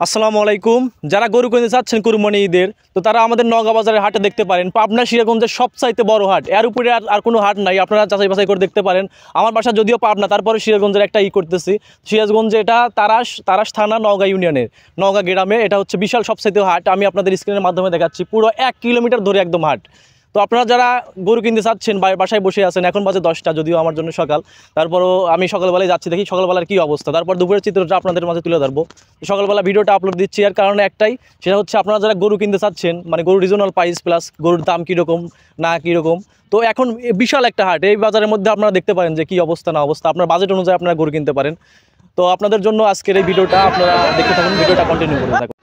আসসালামু আলাইকুম। যারা গরু কিনতে চাচ্ছেন কুরবানি ঈদের, তো তারা আমাদের নওগাঁ বাজারের হাটে দেখতে পারেন। পাবনা সিরাজগঞ্জের সবচাইতে বড় হাট, এর উপরে আর কোনো হাট নাই। আপনারা যাচাই বাছাই করে দেখতে পারেন। আমার বাসা যদিও পাবনা, তারপরে সিরাজগঞ্জের একটা করতেছি। সিরাজগঞ্জে এটা তারাস থানা, নওগাঁ ইউনিয়নের নওগাঁ গ্রামে। এটা হচ্ছে বিশাল সবচাইতে হাট। আমি আপনাদের স্ক্রিনের মাধ্যমে দেখাচ্ছি, পুরো 1 কিলোমিটার ধরে একদম হাট। তো আপনারা যারা গরু কিনতে চাচ্ছেন, বাসায় বসে আছেন, এখন বাজে 10টা, যদিও আমার জন্য সকাল, তারপরও আমি সকালবেলায় যাচ্ছি, দেখি সকালবেলার কী অবস্থা, তারপর দুপুরের চিত্রটা আপনাদের মাঝে তুলে ধরবো। সকালবেলা ভিডিওটা আপলোড দিচ্ছি এর কারণে একটাই, সেটা হচ্ছে আপনারা যারা গরু কিনতে চাচ্ছেন, মানে গরু রিজনাল প্রাইস প্লাস গরুর দাম কীরকম না কীরকম। তো এখন বিশাল একটা হাট, এই বাজারের মধ্যে আপনারা দেখতে পারেন যে কী অবস্থা না অবস্থা, আপনার বাজেট অনুযায়ী আপনারা গরু কিনতে পারেন। তো আপনাদের জন্য আজকের এই ভিডিওটা আপনারা দেখতে থাকুন, ভিডিওটা কন্টিনিউ করতে থাকুন।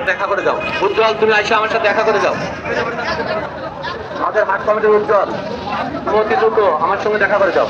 দেখা করে যাও উজ্জ্বল, তুমি আইসা আমার সাথে দেখা করে যাও। আমাদের হাট কমিটির উজ্জ্বল, তুমি অতি দ্রুত আমার সঙ্গে দেখা করে যাও।